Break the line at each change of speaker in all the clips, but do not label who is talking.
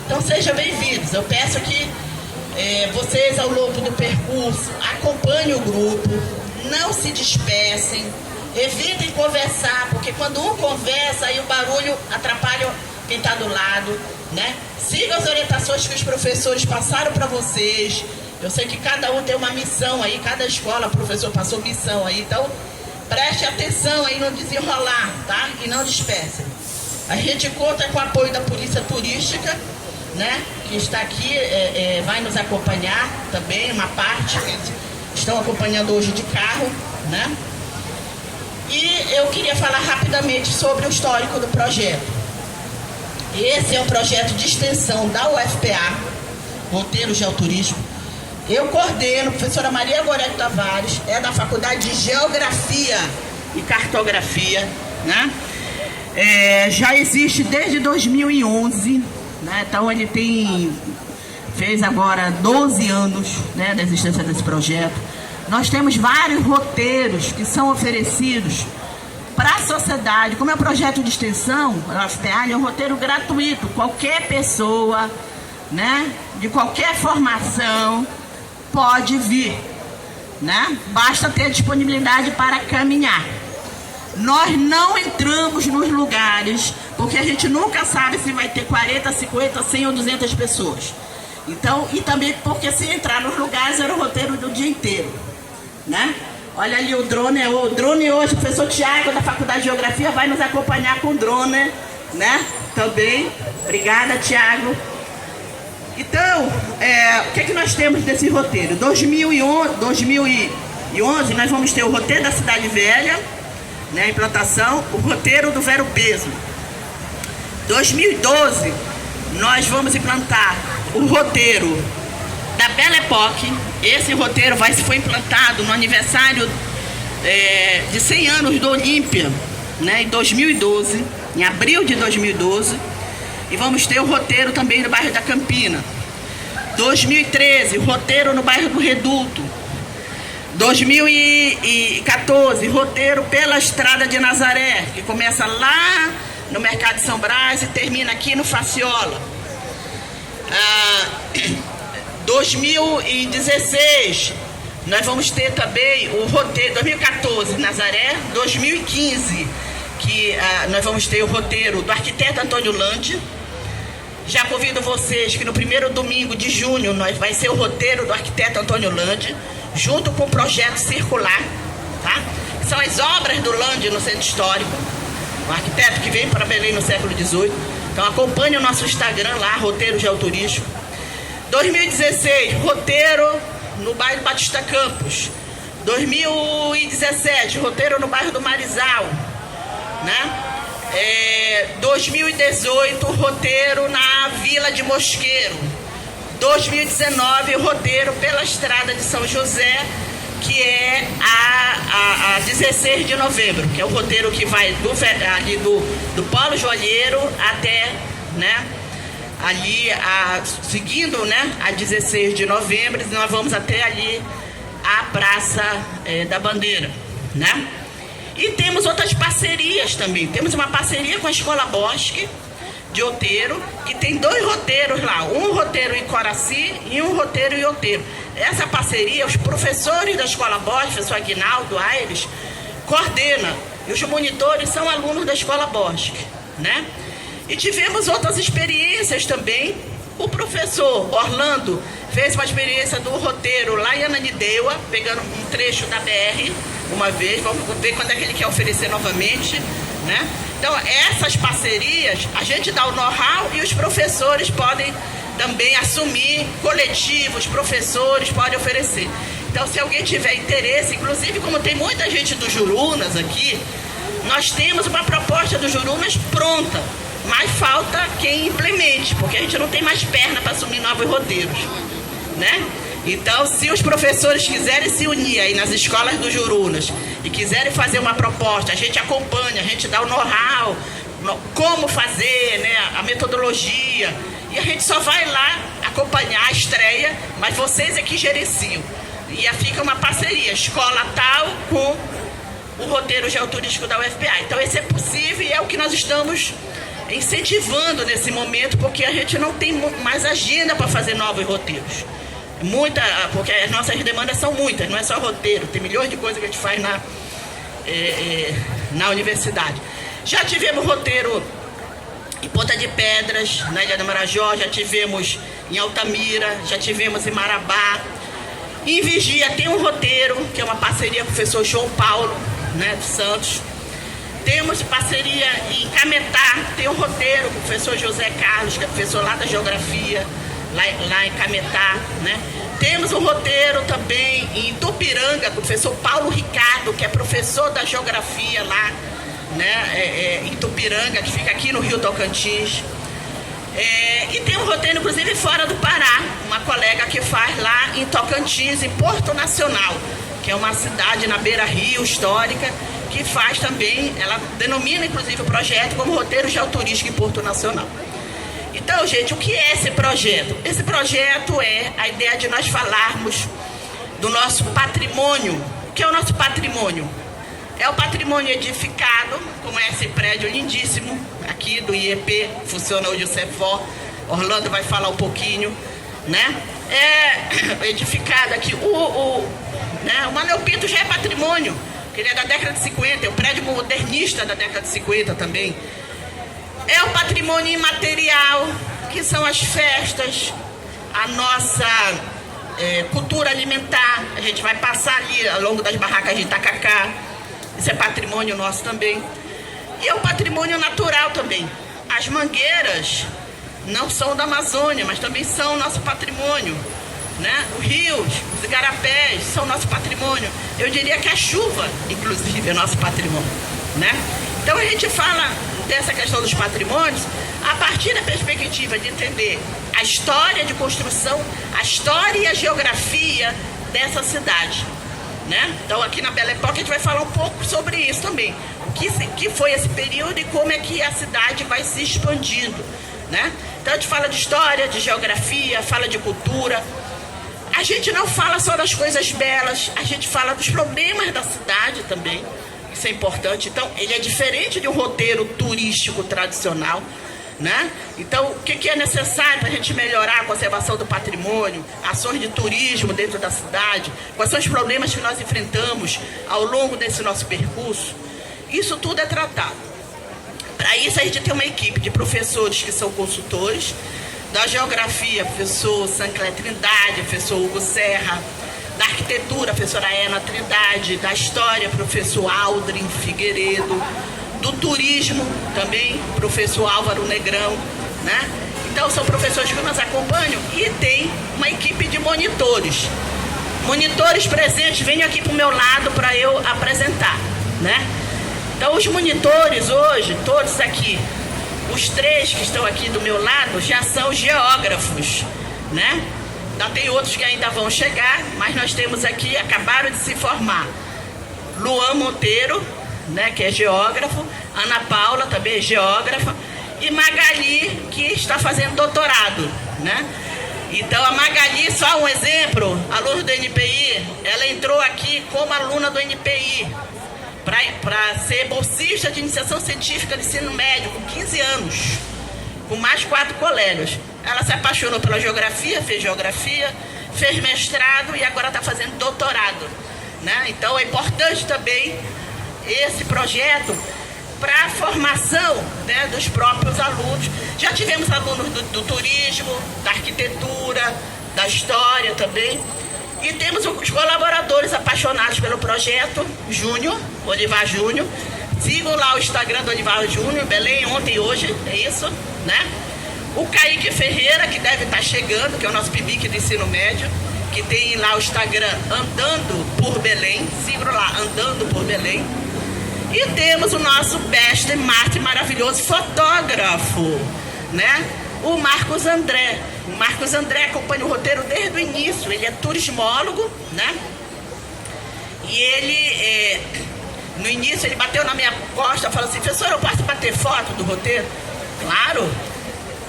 Então sejam bem-vindos. Eu peço que vocês, ao longo do percurso, acompanhem o grupo, não se dispersem, evitem conversar, porque quando um conversa, aí o barulho atrapalha quem está do lado, né? Sigam as orientações que os professores passaram para vocês. Eu sei que cada um tem uma missão aí, cada escola, o professor passou missão aí, então preste atenção aí no desenrolar, tá? E não dispersem. A gente conta com o apoio da Polícia Turística, né? Que está aqui, vai nos acompanhar também, uma parte que estão acompanhando hoje de carro, né? E eu queria falar rapidamente sobre o histórico do projeto. Esse é um projeto de extensão da UFPA, Roteiro Geoturismo. Eu coordeno, a professora Maria Gorete Tavares, é da Faculdade de Geografia e Cartografia, né? Já existe desde 2011, né? Então ele fez agora 12 anos, né, da existência desse projeto. Nós temos vários roteiros que são oferecidos para a sociedade. Como é um projeto de extensão, a UFPA é um roteiro gratuito. Qualquer pessoa, né, de qualquer formação pode vir, né? Basta ter disponibilidade para caminhar. Nós não entramos nos lugares, porque a gente nunca sabe se vai ter 40, 50, 100 ou 200 pessoas. Então, e também porque se entrar nos lugares era o roteiro do dia inteiro, né? Olha ali o drone hoje, o professor Tiago da Faculdade de Geografia vai nos acompanhar com o drone, né? Também. Obrigada, Tiago. Então, o que é que nós temos desse roteiro? 2011 nós vamos ter o roteiro da Cidade Velha, né, a implantação, o roteiro do Vero Peso. 2012 nós vamos implantar o roteiro da Belle Époque. Esse roteiro foi implantado no aniversário de 100 anos do Olímpia, né, em 2012, em abril de 2012. E vamos ter o roteiro também no bairro da Campina. 2013, roteiro no bairro do Reduto. 2014, roteiro pela Estrada de Nazaré, que começa lá no Mercado de São Brás e termina aqui no Faciola. 2016, nós vamos ter também o roteiro, 2014, Nazaré, 2015, que nós vamos ter o roteiro do arquiteto Antônio Landi. Já convido vocês que no primeiro domingo de junho vai ser o roteiro do arquiteto Antônio Landi, junto com o projeto circular, tá? Que são as obras do Landi no centro histórico, um arquiteto que veio para Belém no século XVIII. Então acompanhe o nosso Instagram lá, Roteiro Geoturístico. 2016, roteiro no bairro Batista Campos. 2017, roteiro no bairro do Marizal, né? 2018, roteiro na Vila de Mosqueiro. 2019, roteiro pela Estrada de São José, que é a 16 de novembro, que é o roteiro que vai ali do Polo Joalheiro até, né, ali seguindo, né, a 16 de novembro, nós vamos até ali a Praça da Bandeira, né? E temos outras parcerias também. Temos uma parceria com a Escola Bosque de Outeiro, que tem 2 roteiros lá, um roteiro em Coraci e um roteiro em Outeiro. Essa parceria, os professores da Escola Bosque, o professor Aguinaldo Aires, coordena, e os monitores são alunos da Escola Bosque, né? E tivemos outras experiências também. O professor Orlando fez uma experiência do roteiro lá em Ananindeua, pegando um trecho da BR uma vez, vamos ver quando é que ele quer oferecer novamente, né? Então, essas parcerias, a gente dá o know-how e os professores podem também assumir, coletivos, professores podem oferecer. Então, se alguém tiver interesse, inclusive como tem muita gente do Jurunas aqui, nós temos uma proposta do Jurunas pronta, mas falta quem implemente, porque a gente não tem mais perna para assumir novos roteiros, né? Então, se os professores quiserem se unir aí nas escolas do Jurunas e quiserem fazer uma proposta, a gente acompanha, a gente dá o know-how, como fazer, né, a metodologia, e a gente só vai lá acompanhar a estreia, mas vocês é que gerenciam. E fica uma parceria, escola tal com o roteiro geoturístico da UFPA. Então, esse é possível e é o que nós estamos incentivando nesse momento, porque a gente não tem mais agenda para fazer novos roteiros. Porque as nossas demandas são muitas, não é só roteiro, tem milhões de coisas que a gente faz na universidade. Já tivemos roteiro em Ponta de Pedras, na Ilha do Marajó, já tivemos em Altamira, já tivemos em Marabá. Em Vigia tem um roteiro, que é uma parceria com o professor João Paulo, né, dos Santos. Temos parceria em Cametá, tem um roteiro com o professor José Carlos, que é professor lá da Geografia, lá em Cametá, né? Temos um roteiro também em Tupiranga, com o professor Paulo Ricardo, que é professor da Geografia lá, né, em Tupiranga, que fica aqui no Rio Tocantins. E tem um roteiro, inclusive, fora do Pará, uma colega que faz lá em Tocantins, em Porto Nacional, que é uma cidade na beira-rio histórica, que faz também, ela denomina, inclusive, o projeto como roteiro geoturístico em Porto Nacional. Então, gente, o que é esse projeto? Esse projeto é a ideia de nós falarmos do nosso patrimônio. O que é o nosso patrimônio? É o patrimônio edificado, como é esse prédio lindíssimo, aqui do IEP, funciona hoje o Cefó, Orlando vai falar um pouquinho, né? É edificado aqui, né? O Manuel Pinto já é patrimônio, que ele é da década de 50, é o prédio modernista da década de 50 também. É o patrimônio imaterial, que são as festas, a nossa cultura alimentar. A gente vai passar ali ao longo das barracas de Itacacá, isso é patrimônio nosso também. E é o patrimônio natural também. As mangueiras não são da Amazônia, mas também são nosso patrimônio, né? Os rios, os igarapés são nosso patrimônio. Eu diria que a chuva, inclusive, é nosso patrimônio, né? Então a gente fala dessa questão dos patrimônios a partir da perspectiva de entender a história de construção, a história e a geografia dessa cidade, né? Então aqui na Belle Époque a gente vai falar um pouco sobre isso também, o que foi esse período e como é que a cidade vai se expandindo, né? Então a gente fala de história, de geografia, fala de cultura. A gente não fala só das coisas belas, a gente fala dos problemas da cidade também. Isso é importante. Então, ele é diferente de um roteiro turístico tradicional, né? Então, o que é necessário para a gente melhorar a conservação do patrimônio, ações de turismo dentro da cidade, quais são os problemas que nós enfrentamos ao longo desse nosso percurso? Isso tudo é tratado. Para isso, a gente tem uma equipe de professores que são consultores, da geografia, professor Sancler Trindade, professor Hugo Serra, da arquitetura, professora Ana Trindade, da história, professor Aldrin Figueiredo, do turismo também, professor Álvaro Negrão, né? Então são professores que nos acompanham e tem uma equipe de monitores. Monitores presentes, venham aqui para o meu lado para eu apresentar, né? Então os monitores hoje, todos aqui, os 3 que estão aqui do meu lado já são geógrafos, né? Ainda tem outros que ainda vão chegar, mas nós temos aqui, acabaram de se formar, Luan Monteiro, né, que é geógrafo, Ana Paula, também é geógrafa, e Magali, que está fazendo doutorado, né? Então a Magali, só um exemplo, aluna do NPI, ela entrou aqui como aluna do NPI, para ser bolsista de iniciação científica de ensino médio, com 15 anos, com mais 4 colegas. Ela se apaixonou pela geografia, fez mestrado e agora está fazendo doutorado, né? Então é importante também esse projeto para a formação, né, dos próprios alunos. Já tivemos alunos do turismo, da arquitetura, da história também. E temos os colaboradores apaixonados pelo projeto, Júnior, Olivar Júnior. Sigam lá o Instagram do Olivar Júnior, Belém, ontem e hoje, é isso, né? O Kaique Ferreira, que deve estar chegando, que é o nosso PIBIC do ensino médio, que tem lá o Instagram Andando por Belém, sigam lá, Andando por Belém. E temos o nosso best Marte maravilhoso fotógrafo, né? O Marcos André. O Marcos André acompanha o roteiro desde o início, ele é turismólogo, né? E ele, no início, ele bateu na minha costa e falou assim: professor, eu posso bater foto do roteiro? Claro!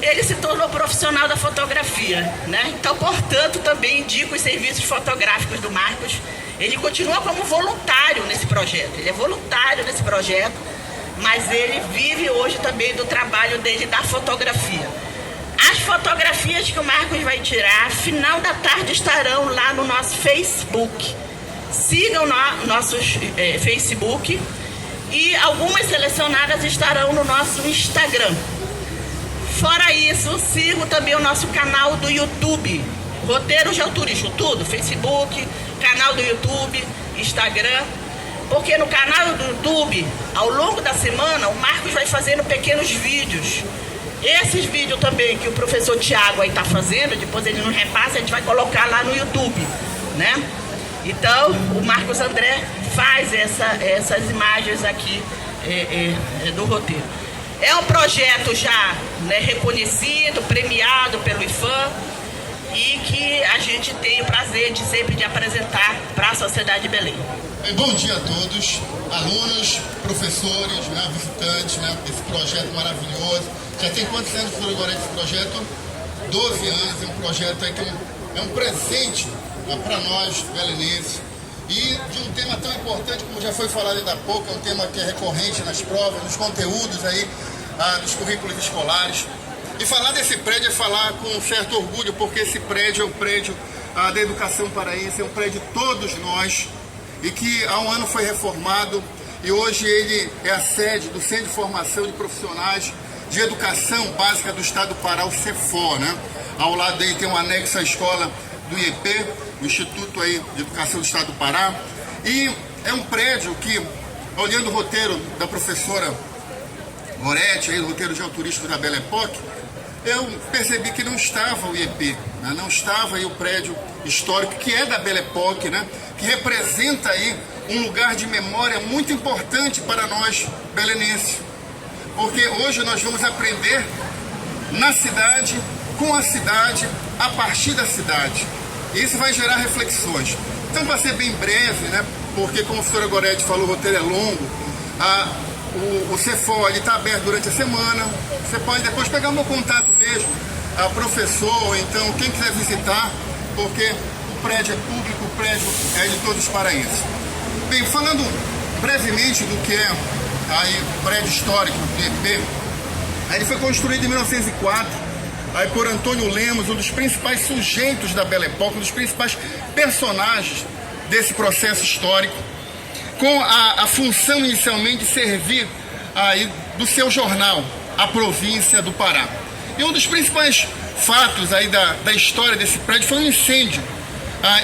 Ele se tornou profissional da fotografia, né? Então, portanto, também indico os serviços fotográficos do Marcos. Ele continua como voluntário nesse projeto, ele é voluntário nesse projeto, mas ele vive hoje também do trabalho dele da fotografia. As fotografias que o Marcos vai tirar, final da tarde, estarão lá no nosso Facebook. Sigam nossos Facebook e algumas selecionadas estarão no nosso Instagram. Fora isso, sigo também o nosso canal do YouTube, Roteiros de Turismo, tudo, Facebook, canal do YouTube, Instagram, porque no canal do YouTube, ao longo da semana, o Marcos vai fazendo pequenos vídeos. Esses vídeos também que o professor Tiago aí está fazendo, depois ele nos repassa, a gente vai colocar lá no YouTube, né? Então, o Marcos André faz essas imagens aqui do roteiro. É um projeto já, né, reconhecido, premiado pelo IFAM e que a gente tem o prazer de sempre de apresentar para a sociedade de Belém.
Bom dia a todos, alunos, professores, né, visitantes, né, desse projeto maravilhoso. Já tem quantos anos por agora esse projeto? 12 anos, é um projeto aí que é um presente para nós, belenenses. E de um tema tão importante, como já foi falado ainda há pouco, é um tema que é recorrente nas provas, nos conteúdos aí, dos currículos escolares. E falar desse prédio é falar com um certo orgulho, porque esse prédio é um prédio da educação paraense, é um prédio de todos nós, e que há um ano foi reformado, e hoje ele é a sede do Centro de Formação de Profissionais de Educação Básica do Estado do Pará, o CEFOR, né? Ao lado dele tem um anexo à escola do IEP, o Instituto aí de Educação do Estado do Pará, e é um prédio que, olhando o roteiro da professora Moretti, aí, o roteiro geoturístico da Belle Époque, eu percebi que não estava o IEP, né? Não estava aí o prédio histórico que é da Belle Époque, né? Que representa aí um lugar de memória muito importante para nós belenenses, porque hoje nós vamos aprender na cidade, com a cidade, a partir da cidade. E isso vai gerar reflexões. Então, para ser bem breve, né, porque como a professora Goretti falou, o roteiro é longo, o CEFOR está aberto durante a semana. Você pode depois pegar o meu contato mesmo, professor, ou então quem quiser visitar, porque o prédio é público, o prédio é de todos os paraenses. Bem, falando brevemente do que é aí, o prédio histórico do IEP, ele foi construído em 1904, aí por Antônio Lemos, um dos principais sujeitos da Belle Époque, um dos principais personagens desse processo histórico, com a função inicialmente de servir aí do seu jornal, a província do Pará. E um dos principais fatos aí da história desse prédio foi um incêndio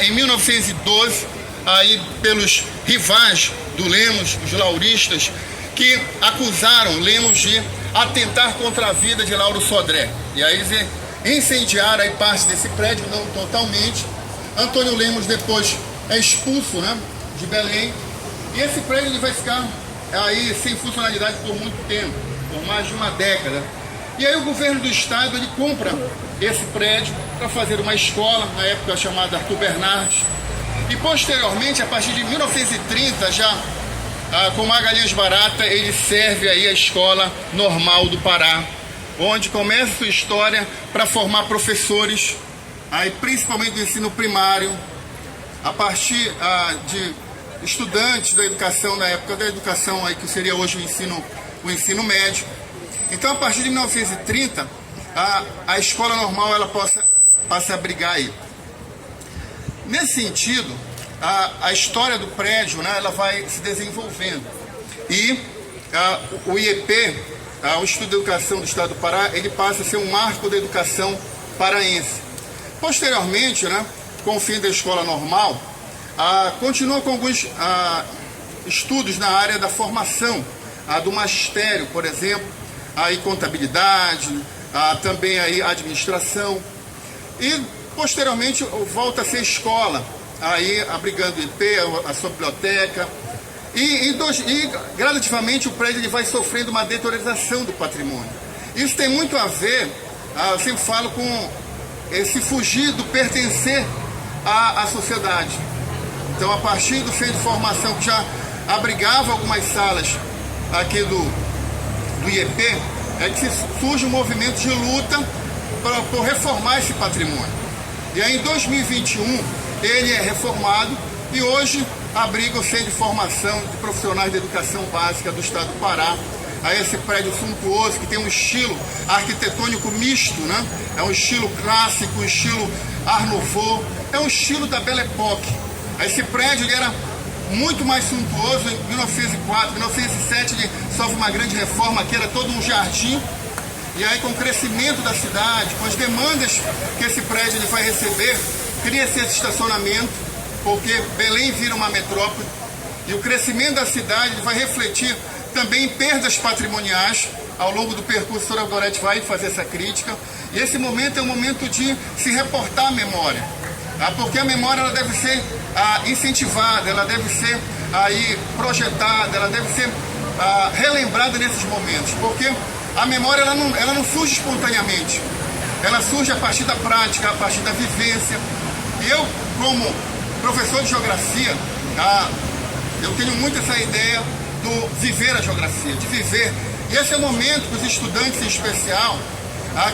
em 1912, aí pelos rivais do Lemos, os lauristas, que acusaram Lemos de atentar contra a vida de Lauro Sodré. E aí eles incendiaram aí parte desse prédio, não totalmente. Antônio Lemos depois é expulso, né, de Belém. E esse prédio ele vai ficar aí sem funcionalidade por muito tempo, por mais de uma década. E aí o governo do estado ele compra esse prédio para fazer uma escola, na época chamada Arthur Bernardes. E posteriormente, a partir de 1930, já com Magalhães Barata, ele serve aí a Escola Normal do Pará, onde começa a sua história para formar professores, aí principalmente do ensino primário, a partir de estudantes da educação, na época da educação aí, que seria hoje o ensino médio. Então, a partir de 1930, a escola normal ela passa a abrigar aí. Nesse sentido, a história do prédio, né, ela vai se desenvolvendo. E o IEP, o Instituto de Educação do Estado do Pará, ele passa a ser um marco da educação paraense. Posteriormente, né, com o fim da escola normal, continua com alguns estudos na área da formação, do magistério, por exemplo, aí contabilidade, também aí administração, e posteriormente volta a ser escola, aí abrigando o IP, a sua biblioteca, e gradativamente o prédio ele vai sofrendo uma deteriorização do patrimônio. Isso tem muito a ver, eu sempre falo, com esse fugir do pertencer à sociedade. Então, a partir do centro de formação que já abrigava algumas salas aqui do IEP, é que surge um movimento de luta por reformar esse patrimônio. E aí, em 2021, ele é reformado e hoje abriga o Centro de Formação de Profissionais de Educação Básica do Estado do Pará, a esse prédio suntuoso, que tem um estilo arquitetônico misto, né? É um estilo clássico, um estilo Art Nouveau, é um estilo da Belle Époque. Esse prédio ele era muito mais suntuoso. Em 1904, 1907, ele sofre uma grande reforma, aqui era todo um jardim. E aí, com o crescimento da cidade, com as demandas que esse prédio ele vai receber, cria-se esse estacionamento, porque Belém vira uma metrópole. E o crescimento da cidade ele vai refletir também em perdas patrimoniais. Ao longo do percurso, a senhora Gorete vai fazer essa crítica. E esse momento é um momento de se reportar a memória, tá? Porque a memória ela deve ser incentivada, ela deve ser projetada, ela deve ser relembrada nesses momentos. Porque a memória ela não surge espontaneamente. Ela surge a partir da prática, a partir da vivência. E eu, como professor de geografia, eu tenho muito essa ideia do viver a geografia, de viver. E esse é o momento que os estudantes, em especial,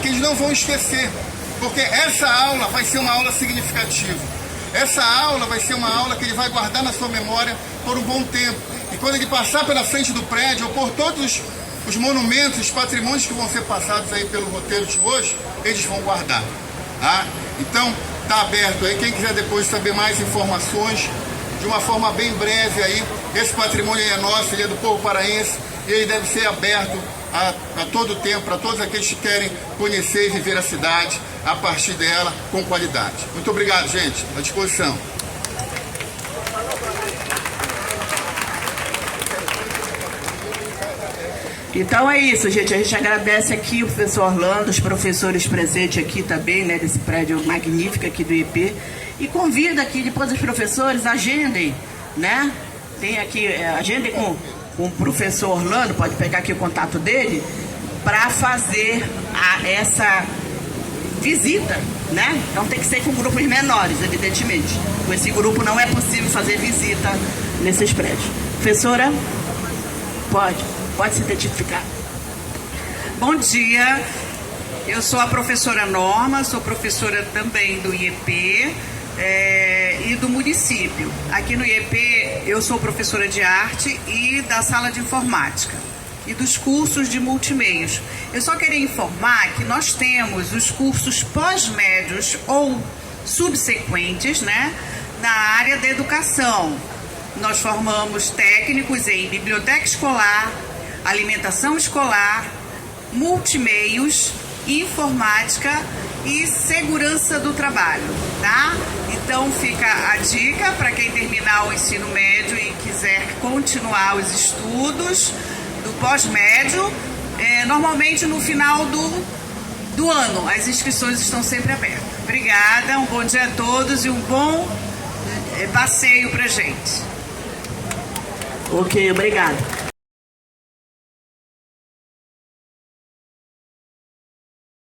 que eles não vão esquecer, porque essa aula vai ser uma aula significativa. Essa aula vai ser uma aula que ele vai guardar na sua memória por um bom tempo. E quando ele passar pela frente do prédio, ou por todos os monumentos, os patrimônios que vão ser passados aí pelo roteiro de hoje, eles vão guardar. Tá? Então, está aberto aí. Quem quiser depois saber mais informações, de uma forma bem breve aí, esse patrimônio aí é nosso, ele é do povo paraense, e ele deve ser aberto a todo tempo, para todos aqueles que querem conhecer e viver a cidade a partir dela com qualidade. Muito obrigado, gente. À disposição.
Então é isso, gente. A gente agradece aqui o professor Orlando, os professores presentes aqui também, né, desse prédio magnífico aqui do IP. E convida aqui, depois os professores, agendem, né? Tem aqui, agendem com o professor Orlando, pode pegar aqui o contato dele, para fazer essa visita, né? Então tem que ser com grupos menores, evidentemente. Com esse grupo não é possível fazer visita nesses prédios. Professora, pode se identificar.
Bom dia, eu sou a professora Norma, sou professora também do IEP e do município. Aqui no IEP eu sou professora de arte e da sala de informática e dos cursos de multimeios. Eu só queria informar que nós temos os cursos pós-médios ou subsequentes, né, na área da educação. Nós formamos técnicos em biblioteca escolar, alimentação escolar, multimeios, informática e segurança do trabalho, tá? Então fica a dica para quem terminar o ensino médio e quiser continuar os estudos do pós-médio, normalmente no final do ano. As inscrições estão sempre abertas. Obrigada, um bom dia a todos e um bom passeio pra gente.
Ok, obrigada.